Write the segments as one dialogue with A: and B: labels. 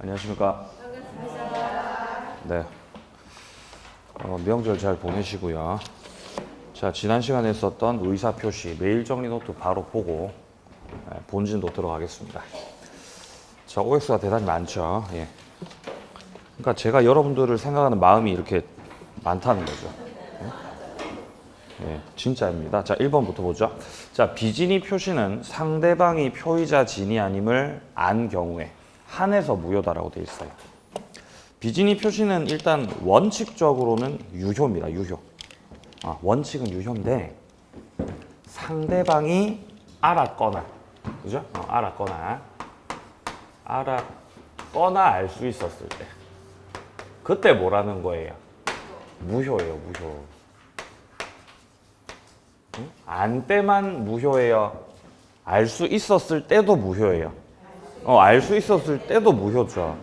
A: 안녕하십니까. 네. 명절 잘 보내시고요. 자, 지난 시간에 했었던 의사표시 메일 정리 노트 바로 보고 본진도 들어가겠습니다. 자, OX가 대단히 많죠. 예. 그러니까 제가 여러분들을 생각하는 마음이 이렇게 많다는 거죠. 예, 진짜입니다. 자, 1번부터 보죠. 자, 비진이 표시는 상대방이 표의자 진이 아님을 안 경우에 한해서 무효다라고 되어 있어요. 비진이 표시는 일단 원칙적으로는 유효입니다. 유효. 원칙은 유효인데 상대방이 알았거나, 그죠? 알았거나 알 수 있었을 때 그때 뭐라는 거예요? 무효예요. 무효. 안 때만 무효예요. 알 수 있었을 때도 무효예요. 알 수 있었을 때도 무효죠.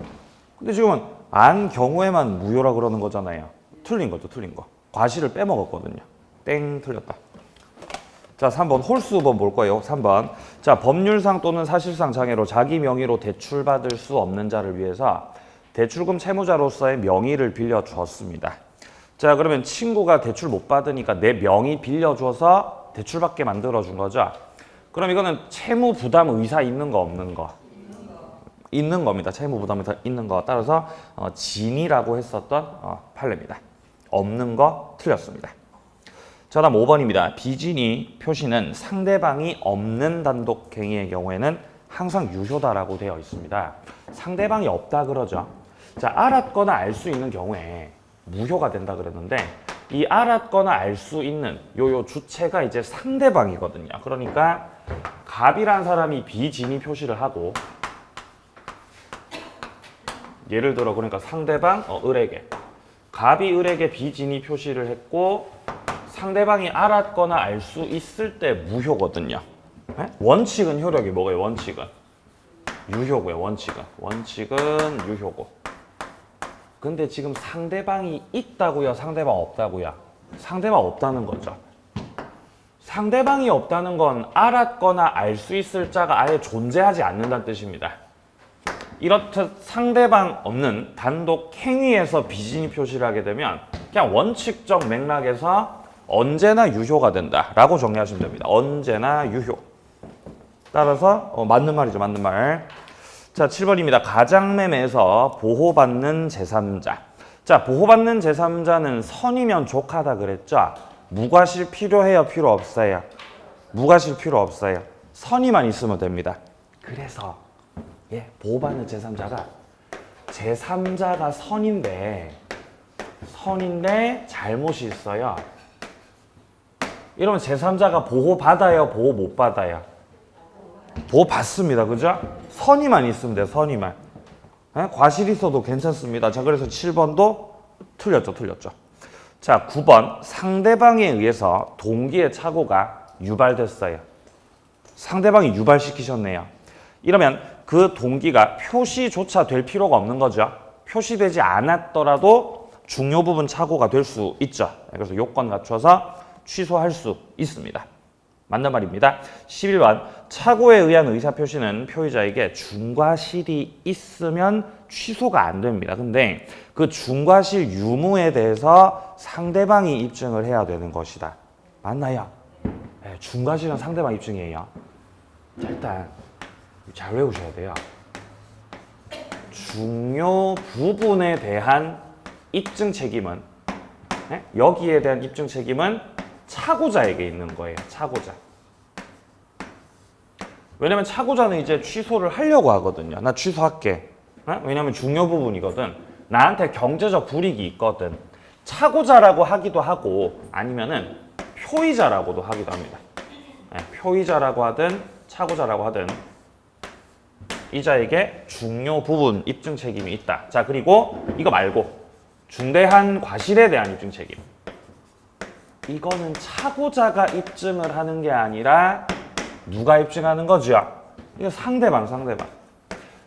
A: 근데 지금은 안 경우에만 무효라 그러는 거잖아요. 틀린 거죠. 틀린 거. 과실을 빼먹었거든요. 땡, 틀렸다. 자, 3번 홀수번 볼 거예요. 3번. 자, 법률상 또는 사실상 장애로 자기 명의로 대출받을 수 없는 자를 위해서 대출금 채무자로서의 명의를 빌려주었습니다. 자, 그러면 친구가 대출 못 받으니까 내 명의 빌려줘서 대출받게 만들어준 거죠. 그럼 이거는 채무 부담 의사 있는 거 없는 거? 있는 겁니다. 채무 부담 의사 있는 거. 따라서 진이라고 했었던 판례입니다. 없는 거 틀렸습니다. 자, 다음 5번입니다. 비진이 표시는 상대방이 없는 단독행위의 경우에는 항상 유효다라고 되어 있습니다. 상대방이 없다 그러죠. 자, 알았거나 알 수 있는 경우에 무효가 된다 그랬는데 이 알았거나 알 수 있는 요 주체가 이제 상대방이거든요. 그러니까 갑이란 사람이 비진이 표시를 하고 예를 들어 그러니까 상대방 을에게 갑이 을에게 비진이 표시를 했고 상대방이 알았거나 알 수 있을 때 무효거든요. 네? 원칙은 효력이 뭐예요? 원칙은 유효고요. 원칙은 유효고. 근데 지금 상대방이 있다고요? 상대방 없다고요? 상대방 없다는 거죠. 상대방이 없다는 건 알았거나 알 수 있을 자가 아예 존재하지 않는다는 뜻입니다. 이렇듯 상대방 없는 단독 행위에서 비진이 표시를 하게 되면 그냥 원칙적 맥락에서 언제나 유효가 된다라고 정리하시면 됩니다. 언제나 유효. 따라서 맞는 말이죠. 맞는 말. 자, 7번입니다. 가장매매에서 보호받는 제3자. 자, 보호받는 제3자는 선이면 족하다 그랬죠. 무과실 필요해요? 필요 없어요? 무과실 필요 없어요. 선의만 있으면 됩니다. 그래서 보호받는 제3자가 제3자가 선인데 잘못이 있어요. 이러면 제3자가 보호받아요? 보호 못 받아요? 보호받습니다. 그죠? 선의만 있으면 돼요. 선의만. 과실이 있어도 괜찮습니다. 자, 그래서 7번도 틀렸죠. 자, 9번 상대방에 의해서 동기의 착오가 유발됐어요. 상대방이 유발시키셨네요. 이러면 그 동기가 표시조차 될 필요가 없는 거죠. 표시되지 않았더라도 중요 부분 착오가 될 수 있죠. 그래서 요건 갖춰서 취소할 수 있습니다. 맞는 말입니다. 11번 착오에 의한 의사표시는 표의자에게 중과실이 있으면 취소가 안 됩니다. 근데 그 중과실 유무에 대해서 상대방이 입증을 해야 되는 것이다. 맞나요? 네, 중과실은 상대방 입증이에요. 자, 일단 잘 외우셔야 돼요. 중요 부분에 대한 입증 책임은 여기에 대한 입증 책임은 차고자에게 있는 거예요. 차고자. 왜냐면 차고자는 이제 취소를 하려고 하거든요. 나 취소할게. 왜냐면 중요 부분이거든. 나한테 경제적 불이익이 있거든. 차고자라고 하기도 하고 아니면은 표의자라고도 하기도 합니다. 표의자라고 하든 차고자라고 하든 이 자에게 중요 부분 입증 책임이 있다. 자, 그리고 이거 말고 중대한 과실에 대한 입증 책임. 이거는 차고자가 입증을 하는 게 아니라 누가 입증하는 거죠? 이거 상대방.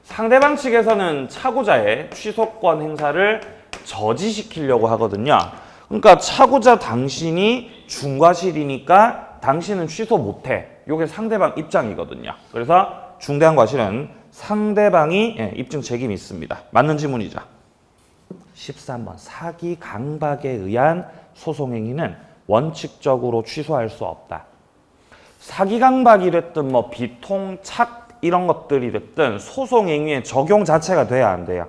A: 상대방 측에서는 차고자의 취소권 행사를 저지시키려고 하거든요. 그러니까 차고자 당신이 중과실이니까 당신은 취소 못해. 이게 상대방 입장이거든요. 그래서 중대한 과실은 상대방이 입증 책임이 있습니다. 맞는 지문이죠. 13번 사기 강박에 의한 소송 행위는 원칙적으로 취소할 수 없다. 사기 강박이 됐든 뭐 비통, 착 이런 것들이 됐든 소송 행위의 적용 자체가 돼야 안 돼요?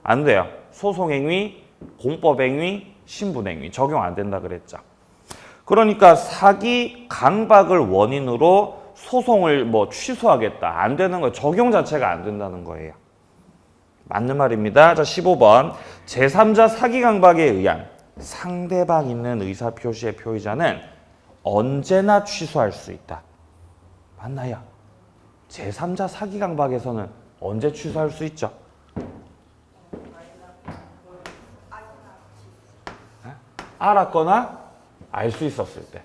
A: 안 돼요. 소송 행위, 공법 행위, 신분 행위 적용 안 된다 그랬죠. 그러니까 사기 강박을 원인으로 소송을 뭐 취소하겠다 안 되는 거예요. 적용 자체가 안 된다는 거예요. 맞는 말입니다. 자, 15번 제3자 사기 강박에 의한 상대방 있는 의사표시의 표의자는 언제나 취소할 수 있다. 맞나요? 제3자 사기 강박에서는 언제 취소할 수 있죠? 알았거나 알 수 있었을 때.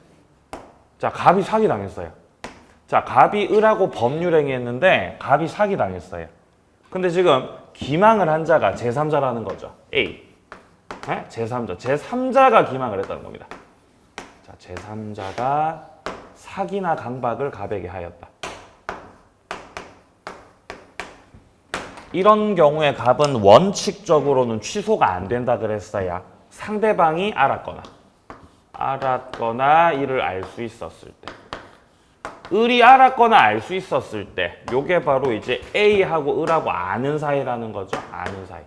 A: 자, 갑이 사기 당했어요. 자, 갑이 을하고 법률행위 했는데 갑이 사기 당했어요. 근데 지금 기망을 한 자가 제3자라는 거죠. A. 제3자. 제3자가 기망을 했다는 겁니다. 자, 제3자가 사기나 강박을 갑에게 하였다. 이런 경우에 갑은 원칙적으로는 취소가 안 된다 그랬어야 상대방이 알았거나 이를 알 수 있었을 때. 을이 알았거나 알 수 있었을 때 요게 바로 이제 A하고 을하고 아는 사이라는 거죠. 아는 사이.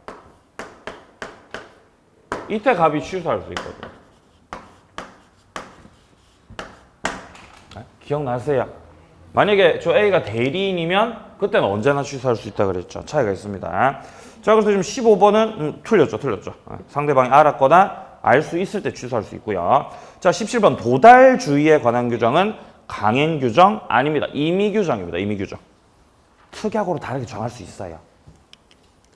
A: 이때 갑이 취소할 수 있거든요. 기억나세요? 만약에 저 A가 대리인이면 그때는 언제나 취소할 수 있다 그랬죠. 차이가 있습니다. 자, 그래서 지금 15번은 틀렸죠. 상대방이 알았거나 알 수 있을 때 취소할 수 있고요. 자, 17번 도달주의에 관한 규정은 강행 규정 아닙니다. 임의 규정입니다. 임의 규정. 특약으로 다르게 정할 수 있어요.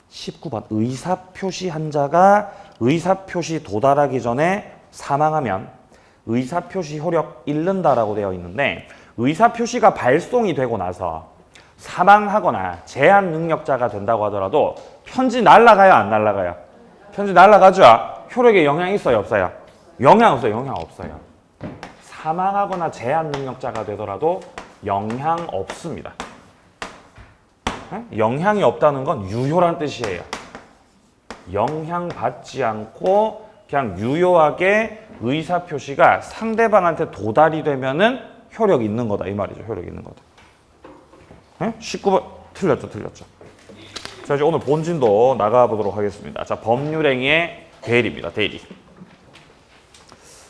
A: 19번 의사표시 한 자가 의사표시 도달하기 전에 사망하면 의사표시 효력 잃는다라고 되어 있는데 의사표시가 발송이 되고 나서 사망하거나 제한 능력자가 된다고 하더라도 편지 날아가요, 안 날아가요? 편지 날아가죠. 효력에 영향이 있어요, 없어요? 영향 없어요, 영향 없어요. 사망하거나 제한 능력자가 되더라도 영향 없습니다. 영향이 없다는 건 유효란 뜻이에요. 영향 받지 않고 그냥 유효하게 의사표시가 상대방한테 도달이 되면은 효력이 있는 거다 이 말이죠. 효력이 있는 거다. 19번 틀렸죠. 자, 이제 오늘 본진도 나가보도록 하겠습니다. 자, 법률행위의 대리입니다. 대리.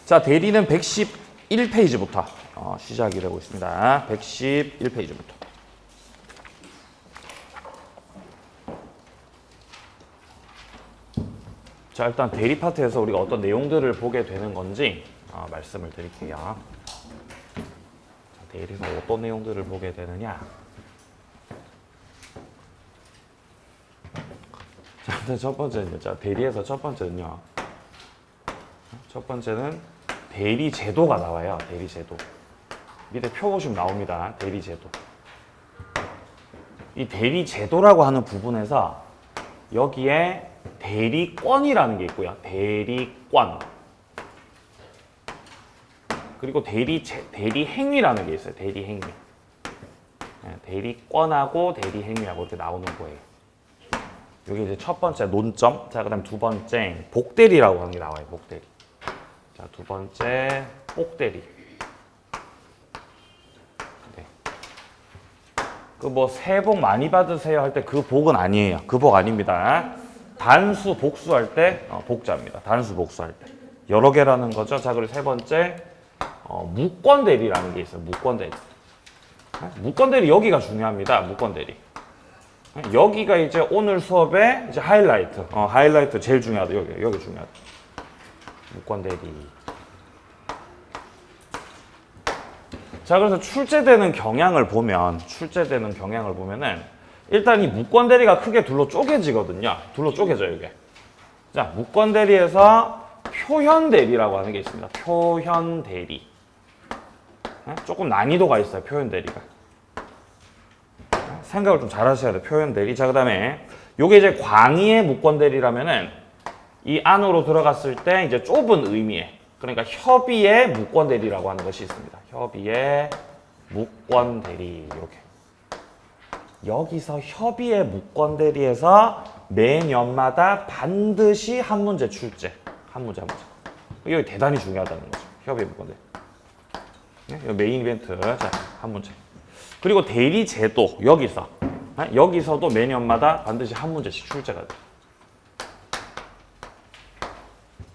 A: 자, 대리는 111페이지부터 시작이 되고 있습니다. 111페이지부터. 자, 일단 대리 파트에서 우리가 어떤 내용들을 보게 되는 건지 말씀을 드릴게요. 자, 대리에서 어떤 내용들을 보게 되느냐. 자, 일단 첫 번째는요. 자, 대리에서 첫 번째는요. 첫 번째는 대리 제도가 나와요. 대리 제도. 밑에 표 보시면 나옵니다. 대리 제도. 이 대리 제도라고 하는 부분에서 여기에 대리권이라는 게 있고요. 대리권. 그리고 대리행위라는 게 있어요. 대리행위. 대리권하고 대리행위하고 이렇게 나오는 거예요. 여기 이제 첫 번째 논점. 자, 그다음 두 번째 복대리라고 하는 게 나와요. 복대리. 자, 두 번째 복대리. 네. 그 뭐 새해 복 많이 받으세요 할 때 그 복은 아니에요. 그 복 아닙니다. 단수 복수할 때 복자입니다. 단수 복수할 때 여러 개라는 거죠. 자, 그리고 세 번째 무권대리라는 게 있어요. 무권대리. 무권대리 여기가 중요합니다. 무권대리. 여기가 이제 오늘 수업의 이제 하이라이트. 하이라이트 제일 중요하다. 여기 중요하다. 무권대리. 자, 그래서 출제되는 경향을 보면은 일단 이 무권대리가 크게 둘로 쪼개지거든요. 둘로 쪼개져요, 이게. 자, 무권대리에서 표현대리라고 하는 게 있습니다. 표현대리. 조금 난이도가 있어요, 표현대리가. 생각을 좀 잘 하셔야 돼요, 표현대리. 자, 그 다음에 요게 이제 광의의 무권대리라면은 이 안으로 들어갔을 때 이제 좁은 의미의, 그러니까 협의의 무권대리라고 하는 것이 있습니다. 협의의 무권대리. 이렇게. 여기서 협의의 무권 대리에서 매년마다 반드시 한 문제 출제. 한 문제. 여기 대단히 중요하다는 거죠. 협의의 무권 대리. 네? 메인 이벤트. 자, 한 문제. 그리고 대리 제도 여기서. 여기서도 매년마다 반드시 한 문제씩 출제가 돼.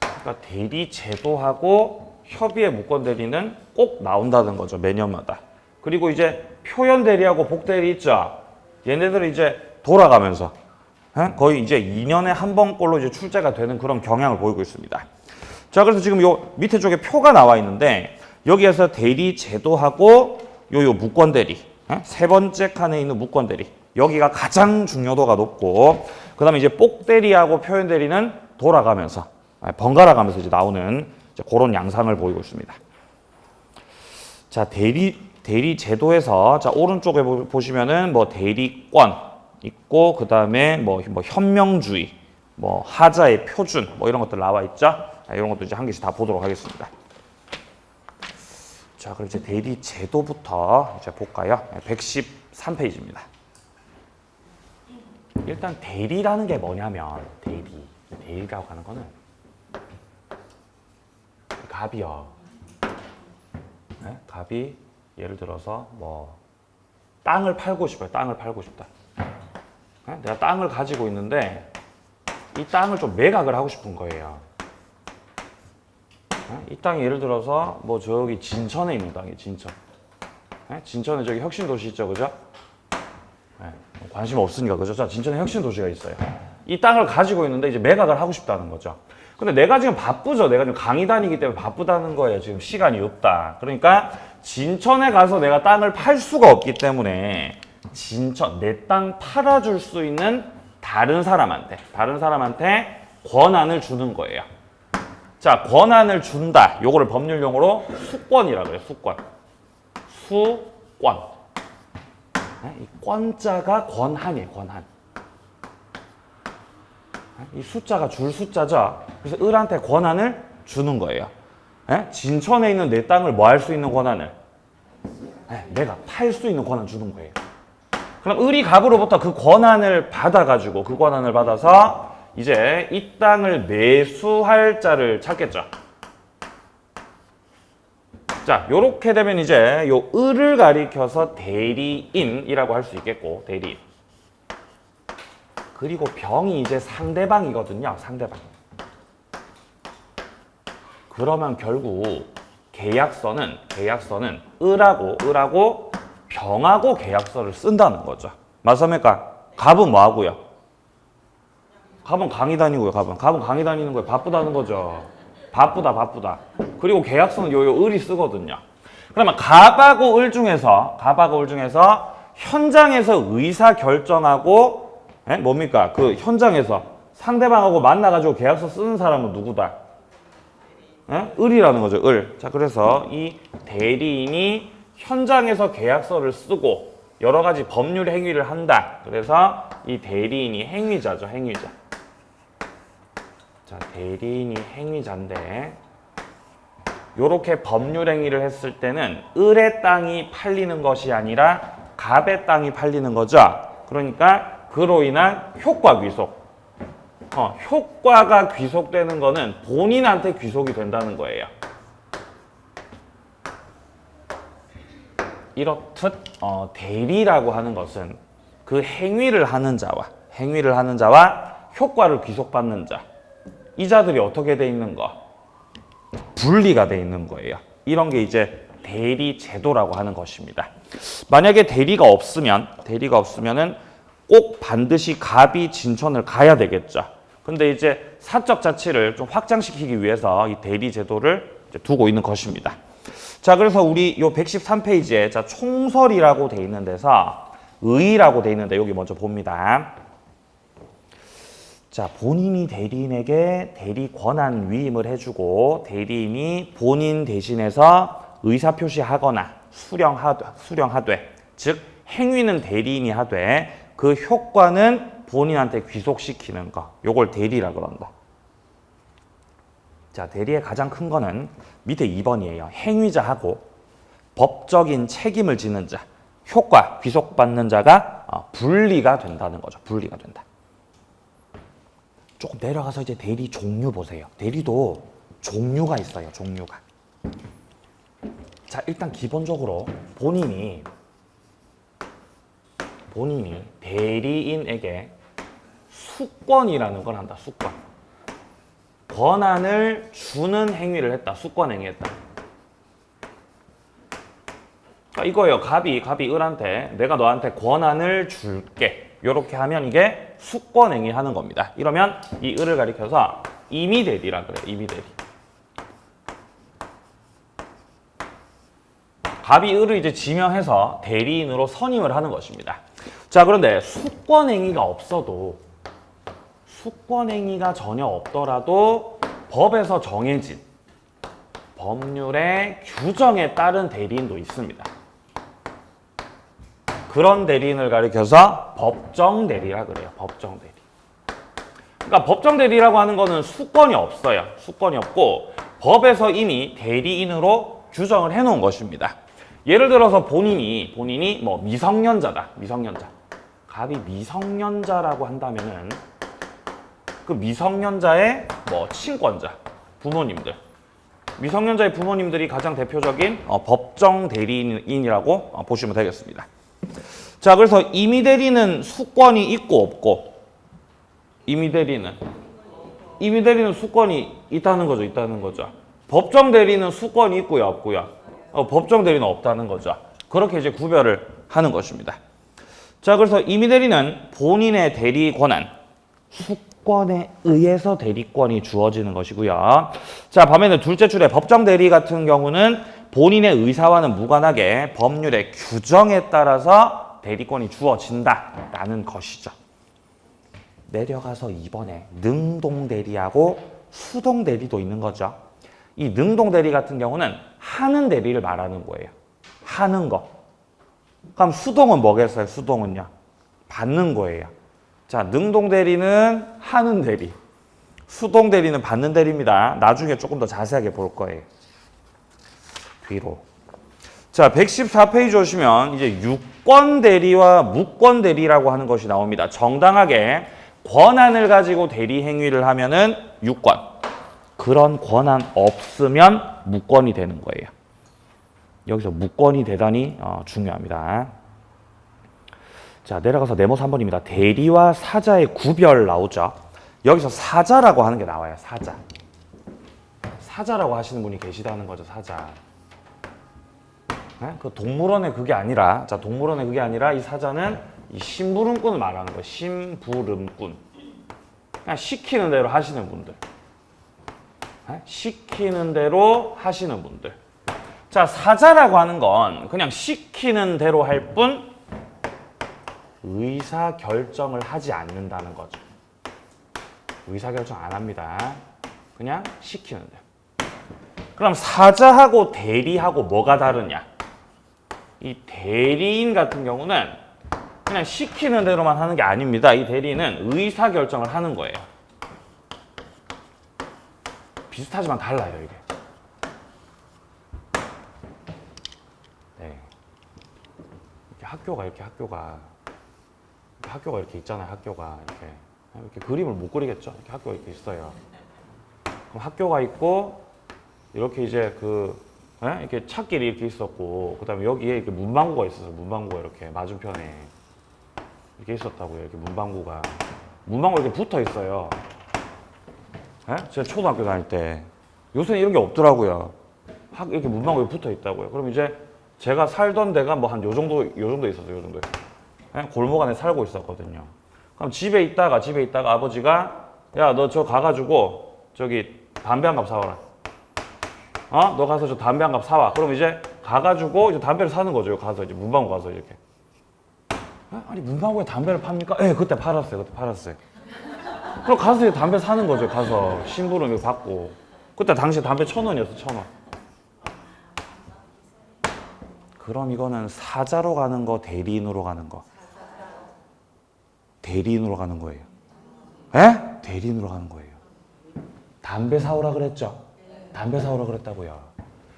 A: 그러니까 대리 제도하고 협의의 무권 대리는 꼭 나온다는 거죠. 매년마다. 그리고 이제 표현 대리하고 복 대리 있죠. 얘네들은 이제 돌아가면서 거의 이제 2년에 한 번꼴로 이제 출제가 되는 그런 경향을 보이고 있습니다. 자, 그래서 지금 요 밑에 쪽에 표가 나와 있는데 여기에서 대리 제도하고 요 무권 대리 세 번째 칸에 있는 무권 대리 여기가 가장 중요도가 높고 그다음에 이제 복 대리하고 표현 대리는 돌아가면서 번갈아 가면서 이제 나오는 이제 그런 양상을 보이고 있습니다. 자, 대리 제도에서 자 오른쪽에 보시면은 뭐 대리권 있고 그다음에 뭐 현명주의, 뭐 하자의 표준 뭐 이런 것들 나와 있죠. 이런 것도 이제 한 개씩 다 보도록 하겠습니다. 자, 그럼 이제 대리 제도부터 이제 볼까요? 113페이지입니다. 일단 대리라는 게 뭐냐면 대리라고 하는 거는 갑이요. 네? 갑이 예를 들어서 뭐 땅을 팔고 싶어요. 땅을 팔고 싶다. 네? 내가 땅을 가지고 있는데 이 땅을 좀 매각을 하고 싶은 거예요. 네? 이 땅이 예를 들어서 뭐 저기 진천에 있는 땅이에요. 진천. 네? 진천에 저기 혁신도시 있죠, 그죠? 네. 관심 없으니까 그죠? 자, 진천에 혁신도시가 있어요. 이 땅을 가지고 있는데 이제 매각을 하고 싶다는 거죠. 근데 내가 지금 바쁘죠. 내가 지금 강의 다니기 때문에 바쁘다는 거예요. 지금 시간이 없다. 그러니까 진천에 가서 내가 땅을 팔 수가 없기 때문에 진천, 내 땅 팔아줄 수 있는 다른 사람한테 권한을 주는 거예요. 자, 권한을 준다. 요거를 법률 용어로 수권이라고 그래요. 수권. 이 권자가 권한이에요. 권한. 이 숫자가 줄 숫자죠. 그래서 을한테 권한을 주는 거예요. 진천에 있는 내 땅을 뭐 할 수 있는 권한을? 내가 팔 수 있는 권한 주는 거예요. 그럼 을이 갑으로부터 그 권한을 받아가지고 그 권한을 받아서 이제 이 땅을 매수할 자를 찾겠죠. 자, 요렇게 되면 이제 요 을을 가리켜서 대리인이라고 할 수 있겠고, 대리인. 그리고 병이 이제 상대방이거든요. 상대방. 그러면 결국 계약서는 을하고 병하고 계약서를 쓴다는 거죠. 맞습니까? 갑은 뭐 하고요? 갑은 강의 다니고요. 갑은 강의 다니는 거예요. 바쁘다는 거죠. 바쁘다. 그리고 계약서는 요 을이 쓰거든요. 그러면 갑하고 을 중에서 현장에서 의사 결정하고 뭡니까? 그 현장에서 상대방하고 만나가지고 계약서 쓰는 사람은 누구다? 을이라는 거죠. 을. 자, 그래서 이 대리인이 현장에서 계약서를 쓰고 여러 가지 법률 행위를 한다. 그래서 이 대리인이 행위자죠. 행위자. 자, 대리인이 행위자인데 요렇게 법률 행위를 했을 때는 을의 땅이 팔리는 것이 아니라 갑의 땅이 팔리는 거죠. 그러니까 그로 인한 효과 귀속. 효과가 귀속되는 거는 본인한테 귀속이 된다는 거예요. 이렇듯 대리라고 하는 것은 그 행위를 하는 자와 효과를 귀속받는 자, 이 자들이 어떻게 돼 있는 거? 분리가 돼 있는 거예요. 이런 게 이제 대리 제도라고 하는 것입니다. 만약에 대리가 없으면은 꼭 반드시 갑이 진천을 가야 되겠죠. 근데 이제 사적 자치를 좀 확장시키기 위해서 이 대리 제도를 이제 두고 있는 것입니다. 자, 그래서 우리 요 113페이지에 자, 총설이라고 돼 있는 데서 의라고 돼 있는데 여기 먼저 봅니다. 자, 본인이 대리인에게 대리 권한 위임을 해주고 대리인이 본인 대신해서 의사표시하거나 수령하되 즉 행위는 대리인이 하되 그 효과는 본인한테 귀속시키는 거. 요걸 대리라 그런다. 자, 대리의 가장 큰 거는 밑에 2번이에요. 행위자하고 법적인 책임을 지는 자, 효과, 귀속받는 자가 분리가 된다는 거죠. 분리가 된다. 조금 내려가서 이제 대리 종류 보세요. 대리도 종류가 있어요. 종류가. 자, 일단 기본적으로 본인이 대리인에게 수권이라는 걸 한다. 수권. 권한을 주는 행위를 했다. 수권 행위했다. 그러니까 이거예요. 갑이 을한테 내가 너한테 권한을 줄게. 이렇게 하면 이게 수권 행위 하는 겁니다. 이러면 이 을을 가리켜서 임의대리라 그래요. 임의대리. 갑이 을을 이제 지명해서 대리인으로 선임을 하는 것입니다. 자, 그런데 수권 행위가 없어도 수권 행위가 전혀 없더라도 법에서 정해진 법률의 규정에 따른 대리인도 있습니다. 그런 대리인을 가리켜서 법정대리라 그래요. 법정대리. 그러니까 법정대리라고 하는 거는 수권이 없어요. 수권이 없고 법에서 이미 대리인으로 규정을 해놓은 것입니다. 예를 들어서 본인이 뭐 미성년자다. 미성년자. 갑이 미성년자라고 한다면은 그 미성년자의 뭐 친권자, 부모님들. 미성년자의 부모님들이 가장 대표적인 법정 대리인이라고 보시면 되겠습니다. 자, 그래서 임의대리는 수권이 있고 없고, 임의대리는 수권이 있다는 거죠. 있다는 거죠. 법정 대리는 수권이 있고요, 없고요. 법정 대리는 없다는 거죠. 그렇게 이제 구별을 하는 것입니다. 자, 그래서 임의대리는 본인의 대리 권한, 수권에 의해서 대리권이 주어지는 것이고요. 자, 반면에 둘째 줄에 법정 대리 같은 경우는 본인의 의사와는 무관하게 법률의 규정에 따라서 대리권이 주어진다라는 것이죠. 내려가서 2번에 능동대리하고 수동대리도 있는 거죠. 이 능동대리 같은 경우는 하는 대리를 말하는 거예요. 하는 거. 그럼 수동은 뭐겠어요? 수동은요. 받는 거예요. 자, 능동대리는 하는 대리. 수동대리는 받는 대리입니다. 나중에 조금 더 자세하게 볼 거예요. 뒤로. 자, 114페이지 오시면 이제 유권대리와 무권대리라고 하는 것이 나옵니다. 정당하게 권한을 가지고 대리 행위를 하면은 유권. 그런 권한 없으면 무권이 되는 거예요. 여기서 무권이 대단히 중요합니다. 자, 내려가서 네모 3번입니다. 대리와 사자의 구별 나오죠. 여기서 사자라고 하는 게 나와요. 사자. 사자라고 하시는 분이 계시다는 거죠. 사자. 네? 그 동물원의 그게 아니라, 자, 동물원의 그게 아니라 이 사자는 이 심부름꾼을 말하는 거예요. 심부름꾼. 그냥 시키는 대로 하시는 분들. 네? 시키는 대로 하시는 분들. 자, 사자라고 하는 건 그냥 시키는 대로 할 뿐 의사 결정을 하지 않는다는 거죠. 의사 결정 안 합니다. 그냥 시키는 대로. 그럼 사자하고 대리하고 뭐가 다르냐? 이 대리인 같은 경우는 그냥 시키는 대로만 하는 게 아닙니다. 이 대리인은 의사 결정을 하는 거예요. 비슷하지만 달라요, 이게. 네. 학교가 이렇게 있잖아요. 학교가 이렇게 그림을 못 그리겠죠. 이렇게 학교가 이렇게 있어요. 그럼 학교가 있고 이렇게 이제 이렇게 찻길이 이렇게 있었고, 그다음에 여기에 이렇게 문방구가 있어서 문방구가 이렇게 맞은편에 이렇게 있었다고요. 이렇게 문방구가 이렇게 붙어 있어요. 제가 초등학교 다닐 때 요새는 이런 게 없더라고요. 이렇게 문방구에 붙어 있다고요. 그럼 이제 제가 살던 데가 뭐 한 요 정도 있었어요. 요 정도. 골목 안에 살고 있었거든요. 그럼 집에 있다가 아버지가 야, 너 저 가가지고 저기 담배 한 갑 사와라. 너 가서 저 담배 한 갑 사와. 그럼 이제 가가지고 이제 담배를 사는 거죠. 가서 이제 문방구 가서 이렇게. 아니 문방구에 담배를 팝니까? 네, 그때 팔았어요. 그럼 가서 이제 담배 사는 거죠. 가서 심부름 받고. 그때 당시 담배 1,000원이었어. 1,000원. 그럼 이거는 사자로 가는 거, 대리인으로 가는 거? 대리인으로 가는 거예요. 에? 대리인으로 가는 거예요. 담배 사오라 그랬죠? 담배 사오라 그랬다고요.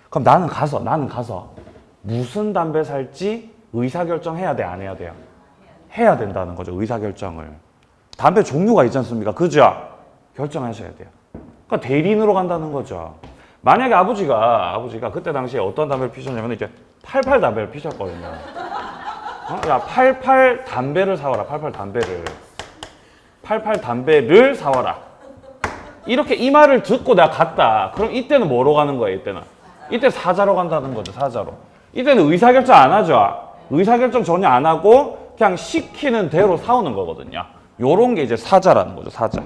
A: 그럼 나는 가서 무슨 담배 살지 의사결정 해야 돼, 안 해야 돼요? 해야 된다는 거죠, 의사결정을. 담배 종류가 있지 않습니까? 그죠? 결정하셔야 돼요. 그러니까 대리인으로 간다는 거죠. 만약에 아버지가 그때 당시에 어떤 담배를 피셨냐면 이제 88 담배를 피셨거든요. 야, 88 담배를 사와라, 88 담배를. 88 담배를 사와라. 이렇게 이 말을 듣고 내가 갔다. 그럼 이때는 뭐로 가는 거예요, 이때는? 이때 사자로 간다는 거죠, 사자로. 이때는 의사결정 안 하죠. 의사결정 전혀 안 하고 그냥 시키는 대로 사오는 거거든요. 요런 게 이제 사자라는 거죠, 사자.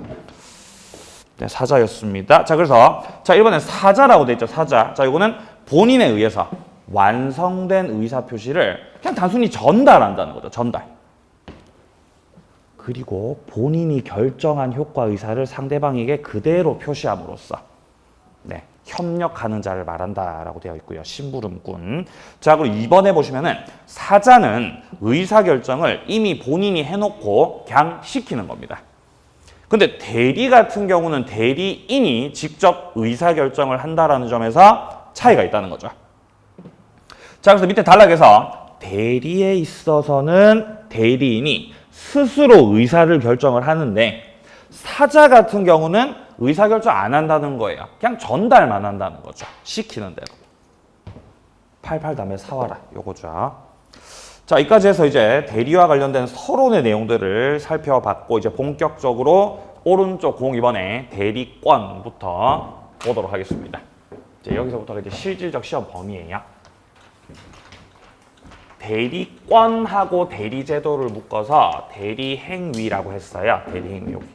A: 네, 사자였습니다. 자, 그래서 자, 이번엔 사자라고 돼 있죠, 사자. 자, 이거는 본인에 의해서 완성된 의사표시를 그냥 단순히 전달한다는 거죠, 전달. 그리고 본인이 결정한 효과 의사를 상대방에게 그대로 표시함으로써 네, 협력하는 자를 말한다라고 되어 있고요. 심부름꾼. 자, 그리고 2번에 보시면은 사자는 의사결정을 이미 본인이 해놓고 그냥 시키는 겁니다. 근데 대리 같은 경우는 대리인이 직접 의사결정을 한다라는 점에서 차이가 있다는 거죠. 자, 그래서 밑에 단락에서 대리에 있어서는 대리인이 스스로 의사를 결정을 하는데 사자 같은 경우는 의사결정 안 한다는 거예요. 그냥 전달만 한다는 거죠. 시키는 대로. 88 담배 사와라. 요거죠. 자, 여기까지 해서 이제 대리와 관련된 서론의 내용들을 살펴봤고 이제 본격적으로 오른쪽 02번의 대리권부터 보도록 하겠습니다. 이제 여기서부터가 이제 실질적 시험 범위예요. 대리권하고 대리제도를 묶어서 대리행위라고 했어요. 대리행위 여기.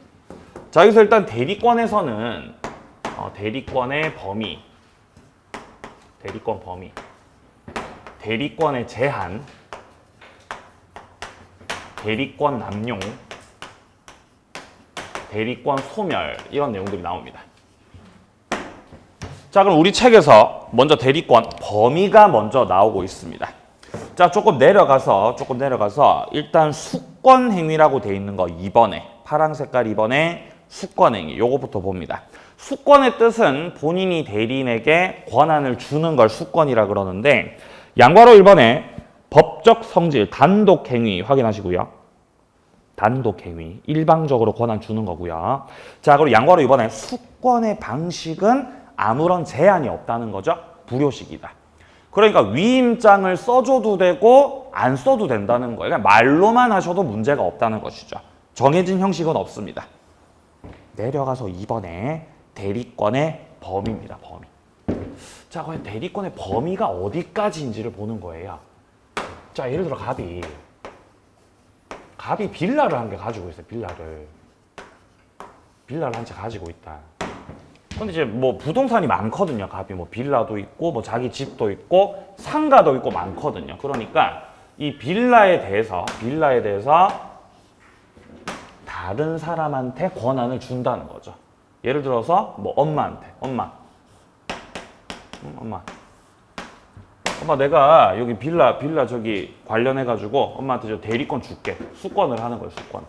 A: 자, 여기서 일단 대리권에서는 대리권의 범위, 대리권 범위, 대리권의 제한, 대리권 남용, 대리권 소멸 이런 내용들이 나옵니다. 자, 그럼 우리 책에서 먼저 대리권 범위가 먼저 나오고 있습니다. 자, 조금 내려가서 일단 수권행위라고 돼 있는 거 2번에 파란 색깔 2번에 수권행위 요거부터 봅니다. 수권의 뜻은 본인이 대리인에게 권한을 주는 걸 수권이라 그러는데 양괄호 1번에 법적 성질 단독행위 확인하시고요. 단독행위 일방적으로 권한 주는 거고요. 자, 그리고 양괄호 2번에 수권의 방식은 아무런 제한이 없다는 거죠. 불효식이다. 그러니까 위임장을 써줘도 되고 안 써도 된다는 거예요. 그러니까 말로만 하셔도 문제가 없다는 것이죠. 정해진 형식은 없습니다. 내려가서 2번에 대리권의 범위입니다. 범위. 자, 과연 대리권의 범위가 어디까지인지를 보는 거예요. 자, 예를 들어 갑이 빌라를 한 개 가지고 있어요. 빌라를 한 채 가지고 있다. 근데 이제 뭐 부동산이 많거든요. 갑이 뭐 빌라도 있고 뭐 자기 집도 있고 상가도 있고 많거든요. 그러니까 이 빌라에 대해서 다른 사람한테 권한을 준다는 거죠. 예를 들어서 뭐 엄마한테 엄마 내가 여기 빌라 저기 관련해 가지고 엄마한테 저 대리권 줄게. 수권을 하는 거예요. 수권.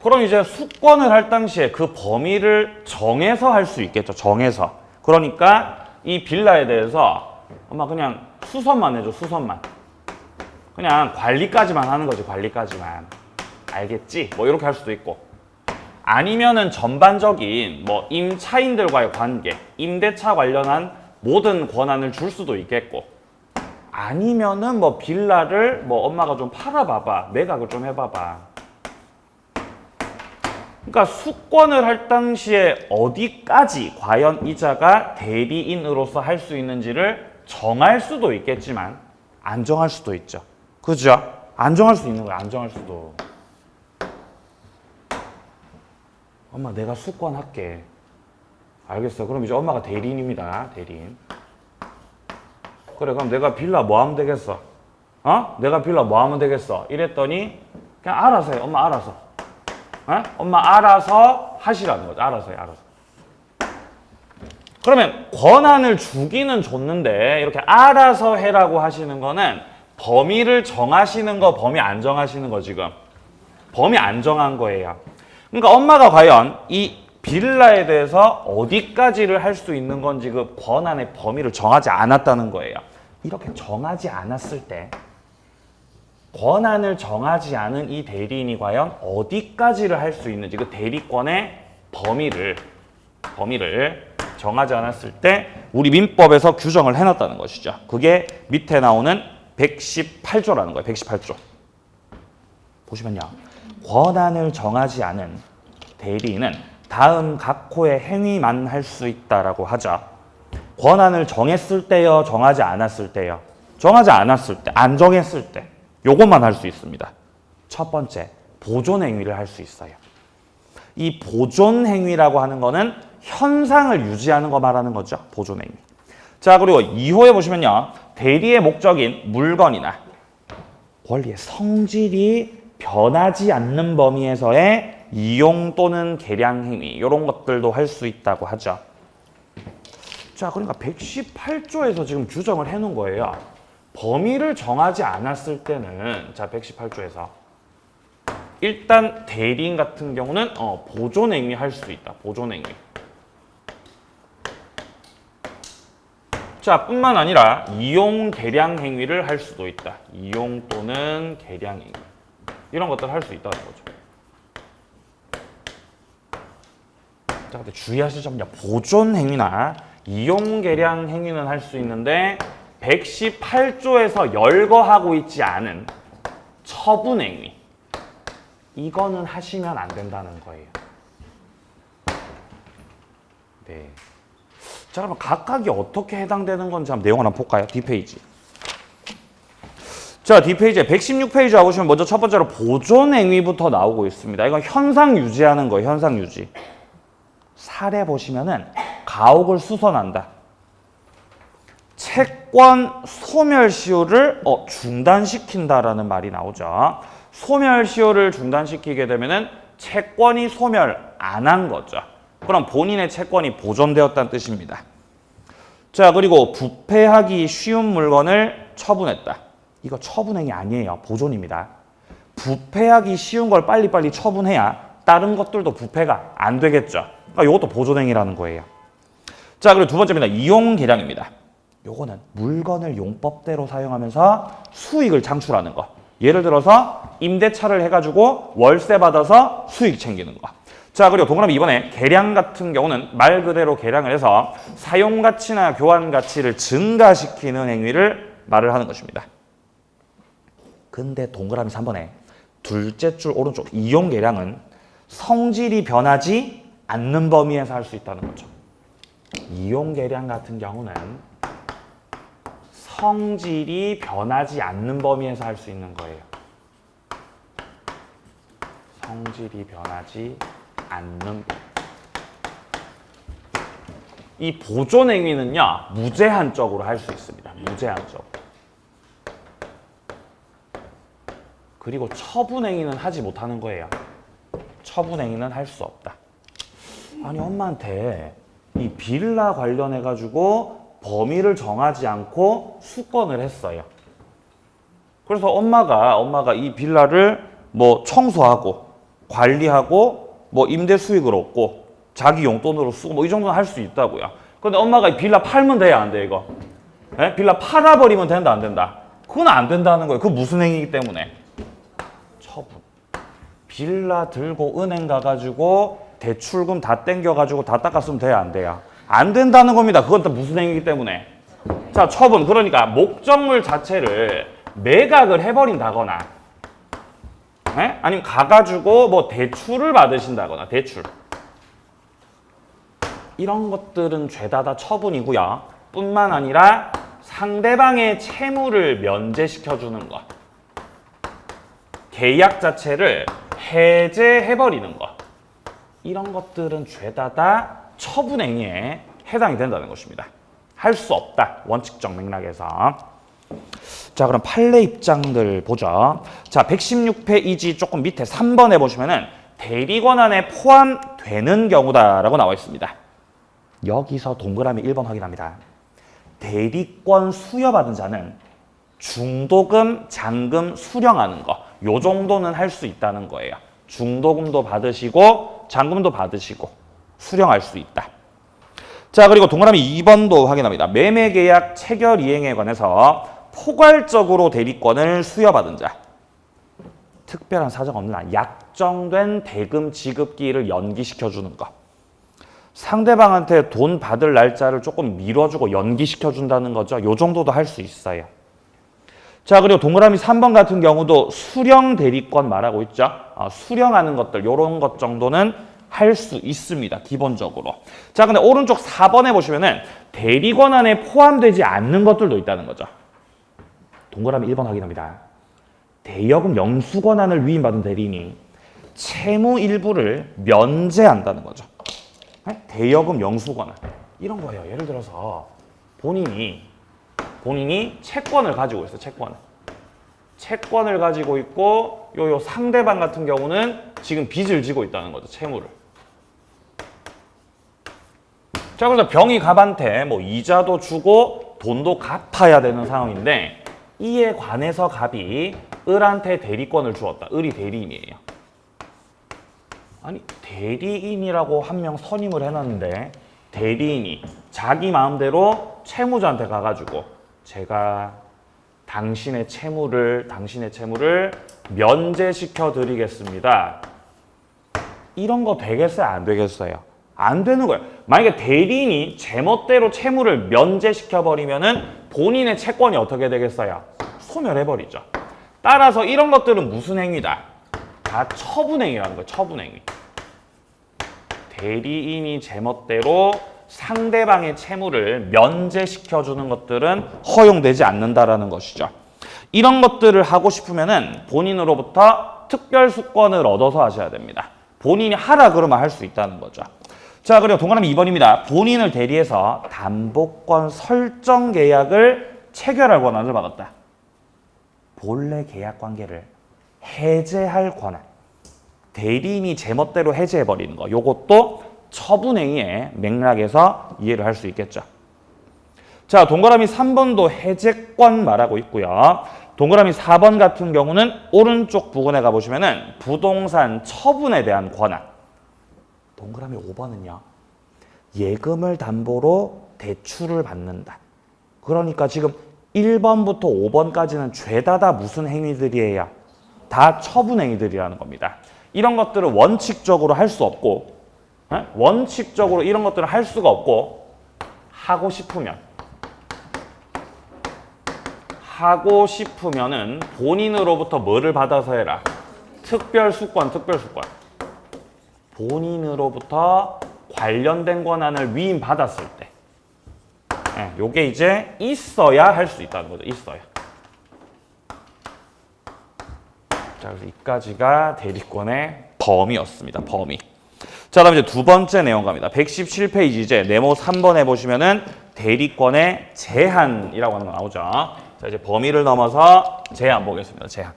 A: 그럼 이제 수권을 할 당시에 그 범위를 정해서 할 수 있겠죠. 정해서. 그러니까 이 빌라에 대해서 엄마 그냥 수선만 해줘. 수선만. 그냥 관리까지만 하는 거지. 관리까지만. 알겠지? 뭐 이렇게 할 수도 있고. 아니면은 전반적인 뭐 임차인들과의 관계, 임대차 관련한 모든 권한을 줄 수도 있겠고. 아니면은 뭐 빌라를 뭐 엄마가 좀 팔아봐봐. 매각을 좀 해봐봐. 그러니까 수권을 할 당시에 어디까지 과연 이자가 대리인으로서 할 수 있는지를 정할 수도 있겠지만 안 정할 수도 있죠. 그죠? 안 정할 수 있는 거야. 안 정할 수도. 엄마 내가 수권할게. 알겠어. 그럼 이제 엄마가 대리인입니다. 대리인. 그래 그럼 내가 빌라 뭐 하면 되겠어? 내가 빌라 뭐 하면 되겠어? 이랬더니 그냥 알아서 해. 엄마 알아서. 엄마 알아서 하시라는 거죠. 알아서 해. 알아서. 그러면 권한을 주기는 줬는데 이렇게 알아서 해라고 하시는 거는 범위를 정하시는 거, 범위 안 정하시는 거 지금. 범위 안 정한 거예요. 그러니까 엄마가 과연 이 빌라에 대해서 어디까지를 할 수 있는 건지 그 권한의 범위를 정하지 않았다는 거예요. 이렇게 정하지 않았을 때 권한을 정하지 않은 이 대리인이 과연 어디까지를 할 수 있는지 그 대리권의 범위를 정하지 않았을 때 우리 민법에서 규정을 해놨다는 것이죠. 그게 밑에 나오는 118조라는 거예요. 118조. 보시면요. 권한을 정하지 않은 대리인은 다음 각호의 행위만 할 수 있다라고 하죠. 권한을 정했을 때요, 정하지 않았을 때요. 정하지 않았을 때, 안 정했을 때 요것만 할 수 있습니다. 첫 번째, 보존 행위를 할 수 있어요. 이 보존 행위라고 하는 거는 현상을 유지하는 거 말하는 거죠. 보존 행위. 자, 그리고 2호에 보시면요. 대리의 목적인 물건이나 권리의 성질이 변하지 않는 범위에서의 이용 또는 개량 행위 이런 것들도 할 수 있다고 하죠. 자, 그러니까 118조에서 지금 규정을 해놓은 거예요. 범위를 정하지 않았을 때는 자 118조에서 일단 대리인 같은 경우는 보존 행위 할 수 있다. 보존 행위. 자, 뿐만 아니라 이용 개량 행위를 할 수도 있다. 이용 또는 개량 행위. 이런 것들을 할 수 있다는 거죠. 자, 근데 주의하실 점은요. 보존 행위나 이용 개량 행위는 할 수 있는데 118조에서 열거하고 있지 않은 처분 행위. 이거는 하시면 안 된다는 거예요. 네. 자, 그럼 각각이 어떻게 해당되는 건지 한번 내용을 한번 볼까요? D페이지. 자, D페이지에 116페이지 와보시면 먼저 첫 번째로 보존 행위부터 나오고 있습니다. 이건 현상 유지하는 거예요. 현상 유지. 사례 보시면은 가옥을 수선한다. 채권 소멸시효를 중단시킨다라는 말이 나오죠. 소멸시효를 중단시키게 되면은 채권이 소멸 안 한 거죠. 그럼 본인의 채권이 보존되었다는 뜻입니다. 자, 그리고 부패하기 쉬운 물건을 처분했다. 이거 처분행위 아니에요. 보존입니다. 부패하기 쉬운 걸 빨리빨리 처분해야 다른 것들도 부패가 안 되겠죠. 그러니까 이것도 보존행위라는 거예요. 자, 그리고 두 번째입니다. 이용개량입니다. 요거는 물건을 용법대로 사용하면서 수익을 창출하는 거. 예를 들어서 임대차를 해가지고 월세 받아서 수익 챙기는 거. 자, 그리고 동그라미 2번에 개량 같은 경우는 말 그대로 개량을 해서 사용가치나 교환가치를 증가시키는 행위를 말을 하는 것입니다. 근데 동그라미 3번에 둘째 줄 오른쪽 이용개량은 성질이 변하지 않는 범위에서 할 수 있다는 거죠. 이용개량 같은 경우는 성질이 변하지 않는 범위에서 할 수 있는 거예요. 성질이 변하지 않는. 이 보존 행위는요, 무제한적으로 할 수 있습니다. 무제한적으로. 그리고 처분 행위는 하지 못하는 거예요. 처분 행위는 할 수 없다. 아니, 엄마한테 이 빌라 관련해 가지고 범위를 정하지 않고 수건을 했어요. 그래서 엄마가 이 빌라를 뭐 청소하고 관리하고 뭐 임대 수익을 얻고 자기 용돈으로 쓰고 뭐 이 정도는 할 수 있다고요. 근데 엄마가 이 빌라 팔면 돼야 안 돼, 이거? 네? 빌라 팔아버리면 된다, 안 된다? 그건 안 된다는 거예요. 그건 무슨 행위이기 때문에? 처분. 빌라 들고 은행 가가지고 대출금 다 땡겨가지고 다 닦았으면 돼야 안 돼요? 안 된다는 겁니다. 그건 또 무슨 행위이기 때문에? 자, 처분. 그러니까 목적물 자체를 매각을 해버린다거나, 네? 아니면 가가지고 뭐 대출을 받으신다거나, 대출. 이런 것들은 죄다 다 처분이고요. 뿐만 아니라 상대방의 채무를 면제시켜주는 것. 계약 자체를 해제해버리는 것. 이런 것들은 죄다 다 처분행위에 해당이 된다는 것입니다. 할 수 없다. 원칙적 맥락에서. 자, 그럼 판례 입장들 보죠. 자, 116페이지 조금 밑에 3번에 보시면은 대리권한에 포함되는 경우다라고 나와 있습니다. 여기서 동그라미 1번 확인합니다. 대리권 수여받은 자는 중도금, 잔금 수령하는 거. 요 정도는 할 수 있다는 거예요. 중도금도 받으시고 잔금도 받으시고 수령할 수 있다. 자, 그리고 동그라미 2번도 확인합니다. 매매계약 체결 이행에 관해서 포괄적으로 대리권을 수여받은 자. 특별한 사정 없는 한 약정된 대금 지급기일을 연기시켜주는 거. 상대방한테 돈 받을 날짜를 조금 미뤄주고 연기시켜준다는 거죠. 요 정도도 할 수 있어요. 자, 그리고 동그라미 3번 같은 경우도 수령 대리권 말하고 있죠. 수령하는 것들, 이런 것 정도는 할 수 있습니다. 기본적으로. 자, 근데 오른쪽 4번에 보시면은 대리권 안에 포함되지 않는 것들도 있다는 거죠. 동그라미 1번 확인합니다. 대여금 영수권한을 위임받은 대리인이 채무 일부를 면제한다는 거죠. 대여금 영수권한. 이런 거예요. 예를 들어서 본인이 채권을 가지고 있어요. 채권을 가지고 있고 요 상대방 같은 경우는 지금 빚을 지고 있다는 거죠. 채무를. 자, 그래서 병이 갑한테 뭐 이자도 주고 돈도 갚아야 되는 상황인데 이에 관해서 갑이 을한테 대리권을 주었다. 을이 대리인이에요. 아니, 대리인이라고 한 명 선임을 해놨는데 대리인이 자기 마음대로 채무자한테 가가지고 제가 당신의 채무를 면제시켜 드리겠습니다. 이런 거 되겠어요? 안 되겠어요? 안 되는 거예요. 만약에 대리인이 제멋대로 채무를 면제시켜 버리면은 본인의 채권이 어떻게 되겠어요? 소멸해 버리죠. 따라서 이런 것들은 무슨 행위다? 다 처분행위라는 거예요. 처분행위. 대리인이 제멋대로 상대방의 채무를 면제시켜주는 것들은 허용되지 않는다라는 것이죠. 이런 것들을 하고 싶으면은 본인으로부터 특별수권을 얻어서 하셔야 됩니다. 본인이 하라 그러면 할 수 있다는 거죠. 자, 그리고 동그라미 2번입니다. 본인을 대리해서 담보권 설정 계약을 체결할 권한을 받았다. 본래 계약 관계를 해제할 권한. 대리인이 제멋대로 해제해버리는 거. 요것도 처분행위의 맥락에서 이해를 할 수 있겠죠. 자, 동그라미 3번도 해제권 말하고 있고요. 동그라미 4번 같은 경우는 오른쪽 부분에 가보시면은 부동산 처분에 대한 권한. 동그라미 5번은요. 예금을 담보로 대출을 받는다. 그러니까 지금 1번부터 5번까지는 죄다 다 무슨 행위들이에요? 다 처분행위들이라는 겁니다. 이런 것들은 원칙적으로 할 수 없고 원칙적으로 이런 것들을 할 수가 없고 하고 싶으면은 본인으로부터 뭐를 받아서 해라? 특별수권. 본인으로부터 관련된 권한을 위임받았을 때 요게 이제 있어야 할 수 있다는 거죠. 있어야. 자, 그래서 이까지가 대리권의 범위였습니다. 범위. 자, 다음 이제 두 번째 내용 갑니다. 117페이지 이제 네모 3번에 보시면은 대리권의 제한이라고 하는 거 나오죠. 자, 이제 범위를 넘어서 제한 보겠습니다. 제한.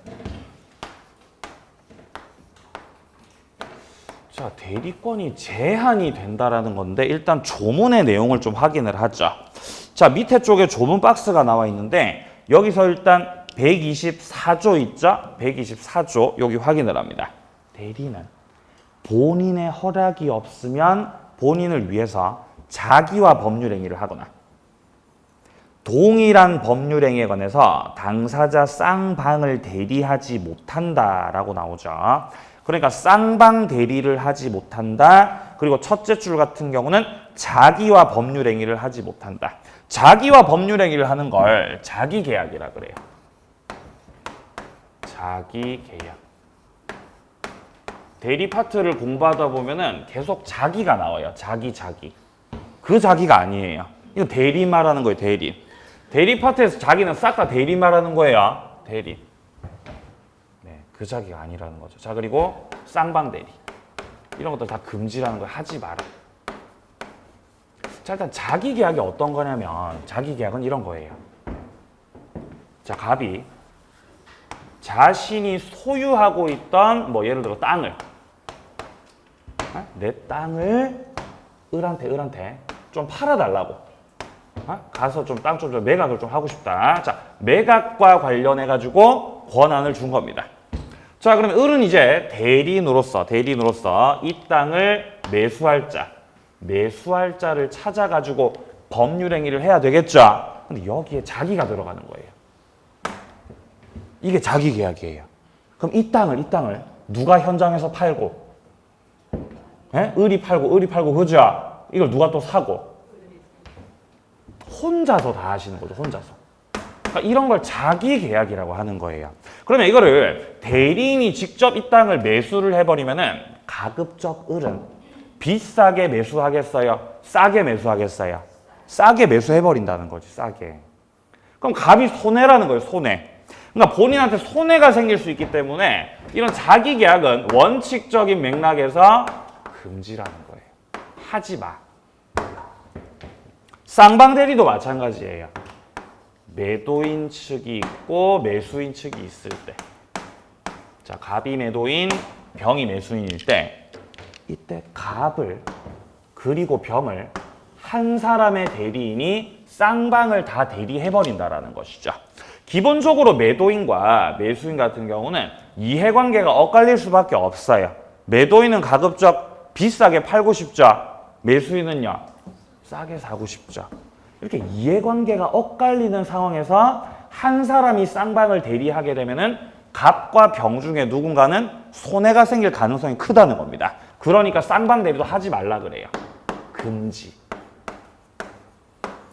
A: 자, 대리권이 제한이 된다라는 건데 일단 조문의 내용을 좀 확인을 하죠. 자, 밑에 쪽에 조문 박스가 나와 있는데 여기서 일단 124조 있죠? 124조 여기 확인을 합니다. 대리는 본인의 허락이 없으면 본인을 위해서 자기와 법률행위를 하거나 동일한 법률행위에 관해서 당사자 쌍방을 대리하지 못한다라고 나오죠. 그러니까 쌍방 대리를 하지 못한다. 그리고 첫째 줄 같은 경우는 자기와 법률행위를 하지 못한다. 자기와 법률행위를 하는 걸 자기계약이라 그래요. 자기계약. 대리 파트를 공부하다 보면은 계속 자기가 나와요. 자기. 그 자기가 아니에요. 이거 대리 말하는 거예요. 대리 파트에서 자기는 싹 다 대리 말하는 거예요. 대리. 네, 그 자기가 아니라는 거죠. 자, 그리고 쌍방 대리. 이런 것들 다 금지라는 거 하지 마라. 자, 일단 자기 계약이 어떤 거냐면 자기 계약은 이런 거예요. 자, 갑이 자신이 소유하고 있던 뭐 예를 들어 땅을 내 땅을 을한테 좀 팔아달라고 가서 좀 땅 좀 매각을 좀 하고 싶다. 자, 매각과 관련해 가지고 권한을 준 겁니다. 자, 그러면 을은 이제 대리인으로서 이 땅을 매수할 자 매수할 자를 찾아가지고 법률행위를 해야 되겠죠. 근데 여기에 자기가 들어가는 거예요. 이게 자기 계약이에요. 그럼 이 땅을 누가 현장에서 팔고, 을이 팔고, 그죠? 이걸 누가 또 사고, 혼자서 다 하시는 거죠, 혼자서. 그러니까 이런 걸 자기 계약이라고 하는 거예요. 그러면 이거를 대리인이 직접 이 땅을 매수를 해버리면은 가급적 을은 비싸게 매수하겠어요? 싸게 매수하겠어요? 싸게 매수해버린다는 거지, 싸게. 그럼 갑이 손해라는 거예요, 손해. 그러니까 본인한테 손해가 생길 수 있기 때문에 이런 자기 계약은 원칙적인 맥락에서 금지라는 거예요. 하지 마. 쌍방대리도 마찬가지예요. 매도인 측이 있고 매수인 측이 있을 때, 자, 갑이 매도인, 병이 매수인일 때, 이때 갑을 그리고 병을 한 사람의 대리인이 쌍방을 다 대리해버린다라는 것이죠. 기본적으로 매도인과 매수인 같은 경우는 이해관계가 엇갈릴 수밖에 없어요. 매도인은 가급적 비싸게 팔고 싶죠. 매수인은요, 싸게 사고 싶죠. 이렇게 이해관계가 엇갈리는 상황에서 한 사람이 쌍방을 대리하게 되면은 갑과 병 중에 누군가는 손해가 생길 가능성이 크다는 겁니다. 그러니까 쌍방 대리도 하지 말라 그래요. 금지.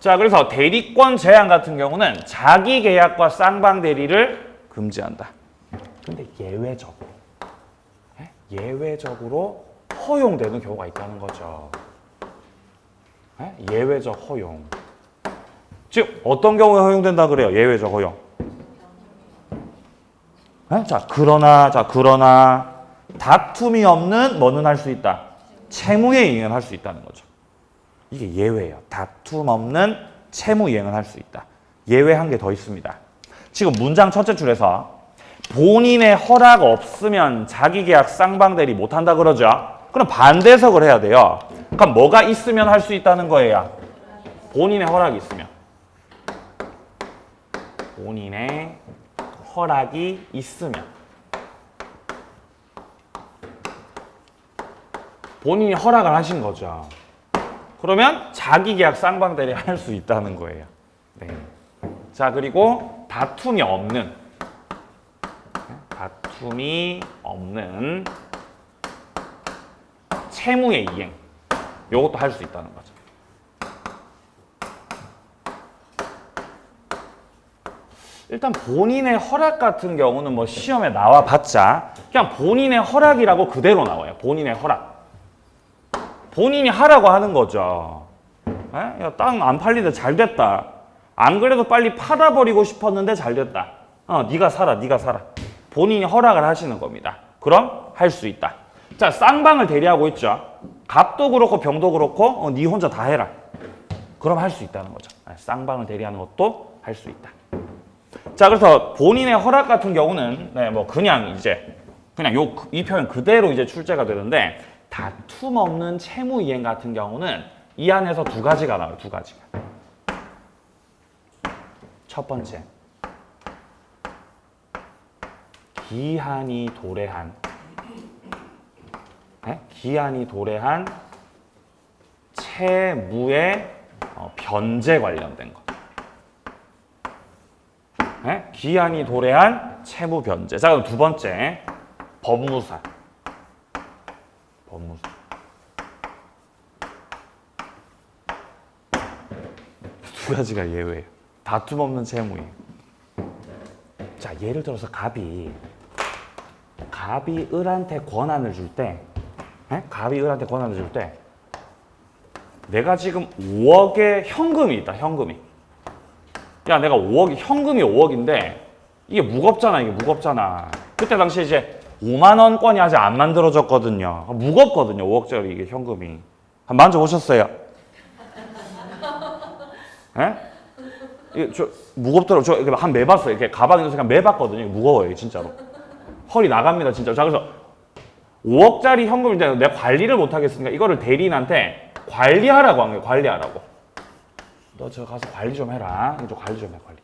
A: 자, 그래서 대리권 제한 같은 경우는 자기 계약과 쌍방 대리를 금지한다. 근데 예외적으로 허용되는 경우가 있다는 거죠. 예외적 허용. 즉 어떤 경우에 허용된다 그래요? 예외적 허용. 자, 그러나 다툼이 없는 뭐는 할 수 있다. 채무의 이행을 할 수 있다는 거죠. 이게 예외예요. 다툼 없는 채무 이행을 할 수 있다. 예외 한 개 더 있습니다. 지금 문장 첫째 줄에서 본인의 허락 없으면 자기계약 쌍방대리 못한다 그러죠. 그럼 반대석을 해야 돼요. 그럼 뭐가 있으면 할 수 있다는 거예요? 본인의 허락이 있으면. 본인의 허락이 있으면. 본인이 허락을 하신 거죠. 그러면 자기계약 쌍방대리 할 수 있다는 거예요. 네. 자, 그리고 다툼이 없는 채무의 이행, 이것도 할 수 있다는 거죠. 일단 본인의 허락 같은 경우는 뭐 시험에 나와봤자 그냥 본인의 허락이라고 그대로 나와요. 본인의 허락. 본인이 하라고 하는 거죠. 야, 땅 안 팔리는데 잘 됐다. 안 그래도 빨리 팔아버리고 싶었는데 잘 됐다. 네가 사라. 본인이 허락을 하시는 겁니다. 그럼 할 수 있다. 자, 쌍방을 대리하고 있죠. 갑도 그렇고 병도 그렇고 네 혼자 다 해라. 그럼 할 수 있다는 거죠. 쌍방을 대리하는 것도 할 수 있다. 자, 그래서 본인의 허락 같은 경우는 뭐 그냥 이 표현 그대로 이제 출제가 되는데, 다툼 없는 채무 이행 같은 경우는 이 안에서 두 가지가 나와요. 두 가지가. 첫 번째, 기한이 도래한 채무의 변제 관련된 것. 기한이 도래한 채무 변제. 자, 그럼 두 번째, 법무사. 두 가지가 예외예요. 다툼 없는 채무이. 자, 예를 들어서 갑이 을한테 권한을 줄 때, 내가 지금 5억의 현금이 있다. 현금이. 야, 내가 현금이 5억인데 이게 무겁잖아. 그때 당시에 이제 5만 원권이 아직 안 만들어졌거든요. 무겁거든요. 5억짜리 이게 현금이. 한번 만져보셨어요? 이게 무겁더라고요. 저 한 매봤어요. 이렇게 가방에 넣어서 그냥 매봤거든요. 무거워요, 이게 진짜로. 허리 나갑니다, 진짜. 자, 그래서 5억짜리 현금인데 내가 관리를 못 하겠으니까 이거를 대리인한테 관리하라고 한 거예요. 관리하라고. 너 저 가서 관리 좀 해라. 좀 관리 좀 해, 관리.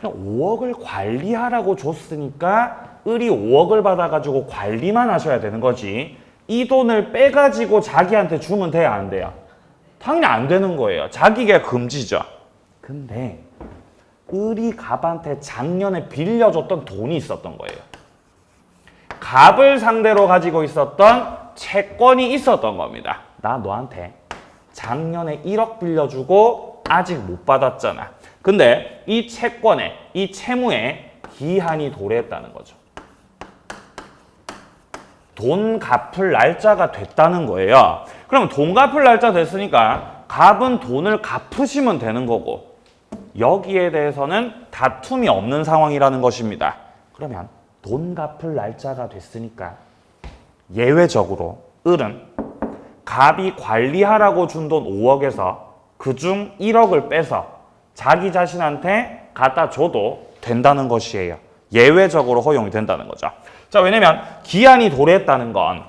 A: 그냥 5억을 관리하라고 줬으니까 을이 5억을 받아가지고 관리만 하셔야 되는 거지. 이 돈을 빼가지고 자기한테 주면 돼야 안 돼요? 당연히 안 되는 거예요. 자기가 금지죠. 근데 을이 갑한테 작년에 빌려줬던 돈이 있었던 거예요. 갑을 상대로 가지고 있었던 채권이 있었던 겁니다. 나 너한테 작년에 1억 빌려주고 아직 못 받았잖아. 근데 이 채권에, 이 채무에 기한이 도래했다는 거죠. 돈 갚을 날짜가 됐다는 거예요. 그러면 돈 갚을 날짜 됐으니까 갑은 돈을 갚으시면 되는 거고 여기에 대해서는 다툼이 없는 상황이라는 것입니다. 그러면 돈 갚을 날짜가 됐으니까 예외적으로 을은 갑이 관리하라고 준 돈 5억에서 그중 1억을 빼서 자기 자신한테 갖다 줘도 된다는 것이에요. 예외적으로 허용이 된다는 거죠. 자, 왜냐면 기한이 도래했다는 거는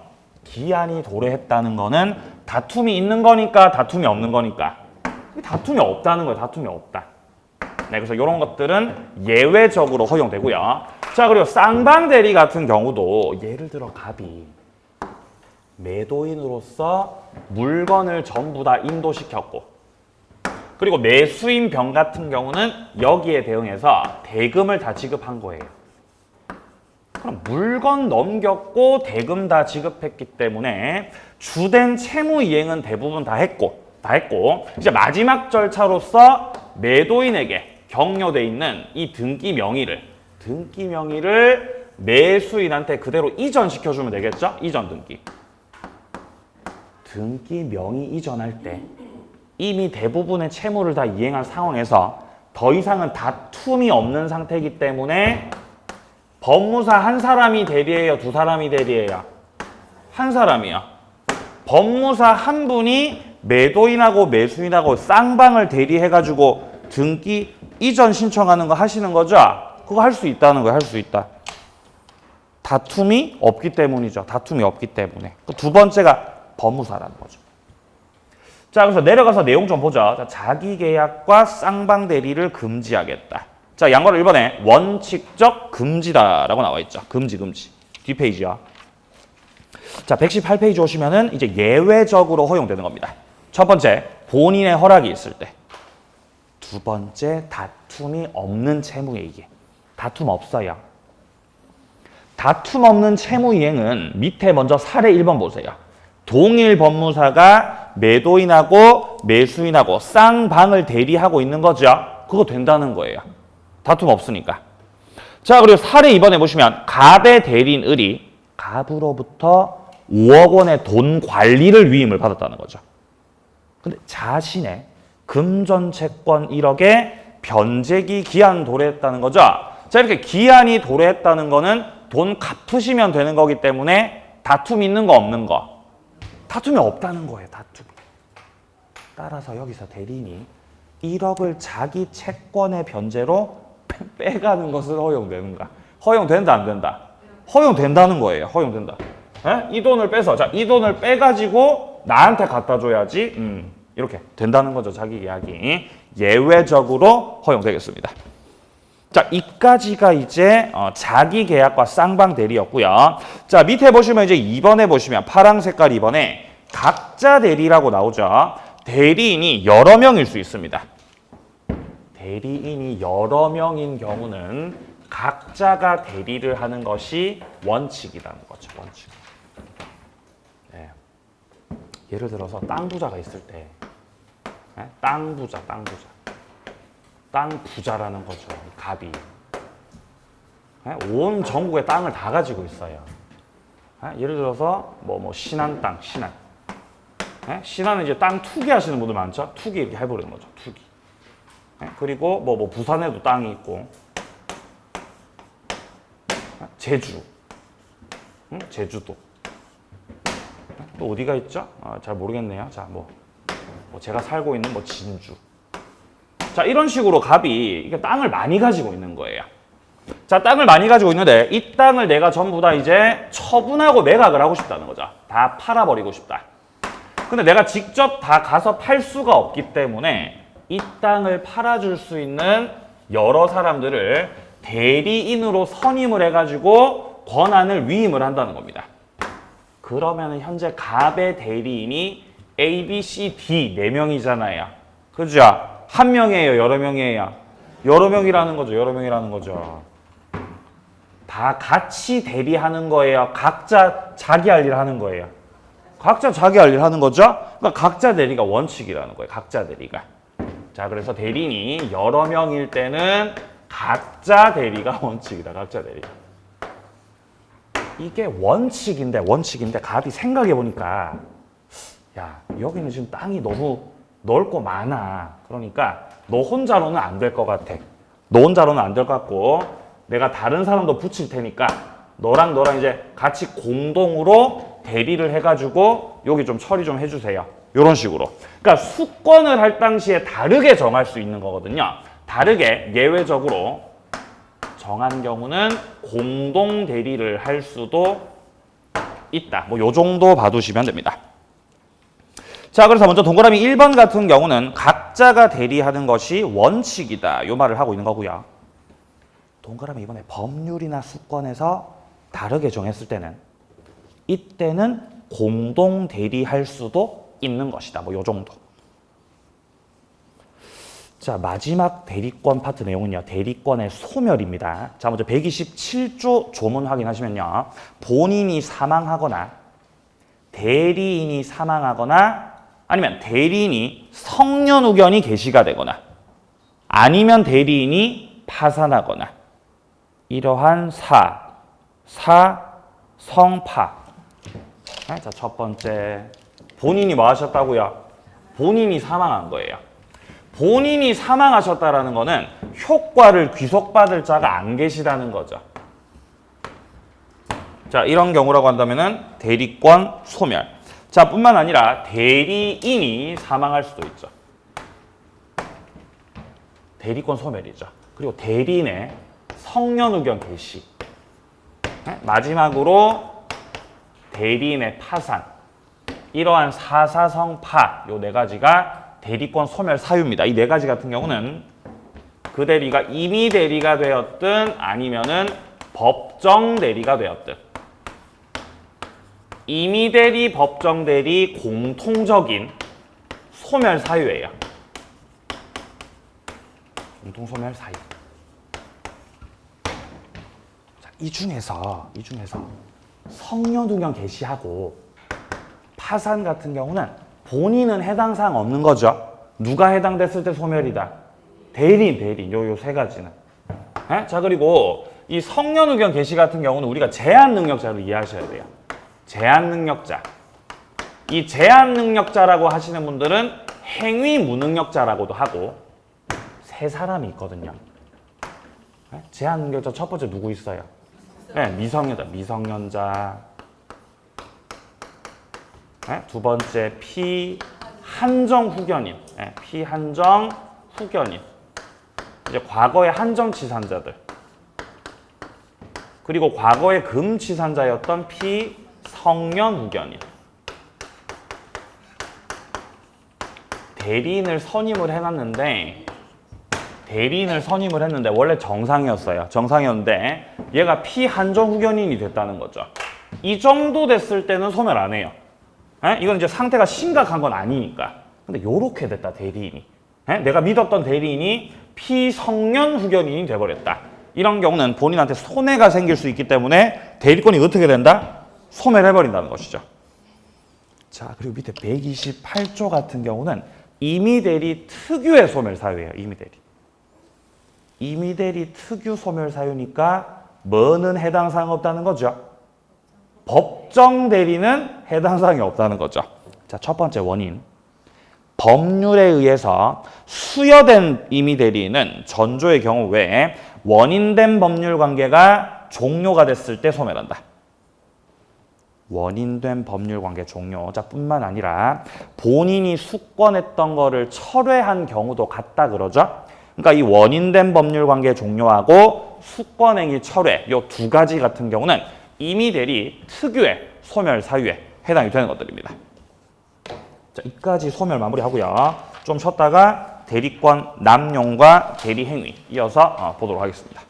A: 다툼이 있는 거니까 다툼이 없는 거니까 다툼이 없다는 거예요. 다툼이 없다. 네, 그래서 이런 것들은 예외적으로 허용되고요. 자, 그리고 쌍방대리 같은 경우도 예를 들어 갑이 매도인으로서 물건을 전부 다 인도시켰고 그리고 매수인 병 같은 경우는 여기에 대응해서 대금을 다 지급한 거예요. 그럼 물건 넘겼고 대금 다 지급했기 때문에 주된 채무 이행은 대부분 다 했고 이제 마지막 절차로서 매도인에게 격려돼 있는 이 등기 명의를 매수인한테 그대로 이전시켜주면 되겠죠? 이전 등기 명의 이전할 때 이미 대부분의 채무를 다 이행한 상황에서 더 이상은 다툼이 없는 상태이기 때문에 법무사 한 사람이 대리해요? 두 사람이 대리해요? 한 사람이요. 법무사 한 분이 매도인하고 매수인하고 쌍방을 대리해가지고 등기 이전 신청하는 거 하시는 거죠? 그거 할 수 있다는 거예요. 할 수 있다. 다툼이 없기 때문이죠. 다툼이 없기 때문에. 두 번째가 법무사라는 거죠. 자, 그래서 내려가서 내용 좀 보죠. 자, 자기계약과 쌍방 대리를 금지하겠다. 자, 양거를 1번에 원칙적 금지다라고 나와 있죠. 금지. 뒷페이지야. 자, 118페이지 오시면은 이제 예외적으로 허용되는 겁니다. 첫 번째, 본인의 허락이 있을 때. 두 번째, 다툼이 없는 채무이기. 다툼 없어요. 다툼 없는 채무 이행은 밑에 먼저 사례 1번 보세요. 동일 법무사가 매도인하고 매수인하고 쌍방을 대리하고 있는 거죠. 그거 된다는 거예요. 다툼 없으니까. 자, 그리고 사례 2번에 보시면 갑의 대리인 을이 갑으로부터 5억 원의 돈 관리를 위임을 받았다는 거죠. 근데 자신의 금전 채권 1억에 변제기 기한 도래했다는 거죠. 자, 이렇게 기한이 도래했다는 거는 돈 갚으시면 되는 거기 때문에 다툼 있는 거 없는 거? 다툼이 없다는 거예요. 다툼이. 따라서 여기서 대리인이 1억을 자기 채권의 변제로 빼가는 것은 허용되는가? 허용된다 안 된다? 허용된다는 거예요. 허용된다. 에? 이 돈을 빼서 자, 이 돈을 빼가지고 나한테 갖다 줘야지 이렇게 된다는 거죠. 자기 계약이 예외적으로 허용되겠습니다. 자, 이까지가 이제 자기 계약과 쌍방 대리였고요. 자, 밑에 보시면 이제 2번에 보시면 파랑 색깔 2번에 각자 대리라고 나오죠. 대리인이 여러 명일 수 있습니다. 대리인이 여러 명인 경우는 각자가 대리를 하는 것이 원칙이라는 거죠. 원칙. 네. 예를 들어서 땅 부자가 있을 때 네? 땅 부자. 땅 부자라는 거죠. 갑이. 온 전국에 땅을 다 가지고 있어요. 예를 들어서 신안 땅, 신안. 신안은 이제 땅 투기하시는 분들 많죠. 투기 이렇게 해버리는 거죠. 투기. 그리고 부산에도 땅이 있고, 제주, 제주도. 또 어디가 있죠? 잘 모르겠네요. 자, 제가 살고 있는 진주. 자, 이런 식으로 갑이 이게 땅을 많이 가지고 있는 거예요. 자, 땅을 많이 가지고 있는데 이 땅을 내가 전부 다 이제 처분하고 매각을 하고 싶다는 거죠. 다 팔아버리고 싶다. 근데 내가 직접 다 가서 팔 수가 없기 때문에 이 땅을 팔아줄 수 있는 여러 사람들을 대리인으로 선임을 해가지고 권한을 위임을 한다는 겁니다. 그러면 현재 갑의 대리인이 A, B, C, D 4명이잖아요. 그죠? 한 명이에요? 여러 명이에요? 여러 명이라는 거죠. 여러 명이라는 거죠. 다 같이 대리하는 거예요? 각자 자기 할 일 하는 거예요? 각자 자기 할 일 하는 거죠? 그러니까 각자 대리가 원칙이라는 거예요. 각자 대리가. 자, 그래서 대리인이 여러 명일 때는 각자 대리가 원칙이다. 각자 대리. 이게 원칙인데 갑이 생각해보니까 야, 여기는 지금 땅이 너무 넓고 많아. 그러니까 너 혼자로는 안 될 것 같아. 너 혼자로는 안 될 것 같고 내가 다른 사람도 붙일 테니까 너랑 이제 같이 공동으로 대리를 해가지고 여기 좀 처리 좀 해주세요. 이런 식으로. 그러니까 수권을 할 당시에 다르게 정할 수 있는 거거든요. 다르게 예외적으로 정한 경우는 공동 대리를 할 수도 있다. 뭐 요 정도 봐두시면 됩니다. 자, 그래서 먼저 동그라미 1번 같은 경우는 각자가 대리하는 것이 원칙이다. 요 말을 하고 있는 거고요. 동그라미 2번에 법률이나 수권에서 다르게 정했을 때는 이때는 공동 대리할 수도 있는 것이다. 뭐 요 정도. 자, 마지막 대리권 파트 내용은요. 대리권의 소멸입니다. 자, 먼저 127조 조문 확인하시면요. 본인이 사망하거나 대리인이 사망하거나 아니면 대리인이 성년후견이 개시가 되거나 아니면 대리인이 파산하거나 이러한 성파. 자, 첫 번째 본인이 뭐 하셨다고요? 본인이 사망한 거예요. 본인이 사망하셨다라는 거는 효과를 귀속받을 자가 안 계시다는 거죠. 자, 이런 경우라고 한다면은 대리권 소멸. 자, 뿐만 아니라 대리인이 사망할 수도 있죠. 대리권 소멸이죠. 그리고 대리인의 성년후견 개시. 마지막으로 대리인의 파산. 이러한 사사성파 요 4가지가 대리권 소멸 사유입니다. 이 4가지 같은 경우는 그 대리가 임의 대리가 되었든 아니면은 법정 대리가 되었든 임의 대리, 법정 대리 공통적인 소멸 사유예요. 공통 소멸 사유. 자, 이 중에서 성년후견 개시하고 파산 같은 경우는 본인은 해당 사항 없는 거죠. 누가 해당됐을 때 소멸이다. 대리인 요 3가지는. 자, 그리고 이 성년후견 개시 같은 경우는 우리가 제한 능력자로 이해하셔야 돼요. 제한 능력자. 이 제한 능력자라고 하시는 분들은 행위 무능력자라고도 하고 3사람이 있거든요. 제한 능력자 첫 번째 누구 있어요? 미성년자. 두 번째 피한정 후견인. 피한정 후견인. 이제 과거의 한정치산자들. 그리고 과거의 금치산자였던 피성년 후견인. 대리인을 선임을 했는데 원래 정상이었어요. 정상이었는데 얘가 피한정 후견인이 됐다는 거죠. 이 정도 됐을 때는 소멸 안 해요. 이건 이제 상태가 심각한 건 아니니까. 근데 요렇게 됐다, 대리인이. 내가 믿었던 대리인이 피성년 후견인이 돼버렸다. 이런 경우는 본인한테 손해가 생길 수 있기 때문에 대리권이 어떻게 된다? 소멸해버린다는 것이죠. 자, 그리고 밑에 128조 같은 경우는 임의대리 특유의 소멸 사유예요. 임의대리 특유 소멸 사유니까 뭐는 해당 사항 없다는 거죠. 법정 대리는 해당 사항이 없다는 거죠. 자, 첫 번째 원인. 법률에 의해서 수여된 임의 대리인은 전조의 경우 외에 원인된 법률 관계가 종료가 됐을 때 소멸한다. 원인된 법률 관계 종료. 자, 뿐만 아니라 본인이 수권했던 거를 철회한 경우도 같다 그러죠. 그러니까 이 원인된 법률 관계 종료하고 수권행위 철회 이 2가지 같은 경우는 임의 대리 특유의 소멸 사유에 해당이 되는 것들입니다. 자, 이까지 소멸 마무리하고요. 좀 쉬었다가 대리권 남용과 대리 행위 이어서 보도록 하겠습니다.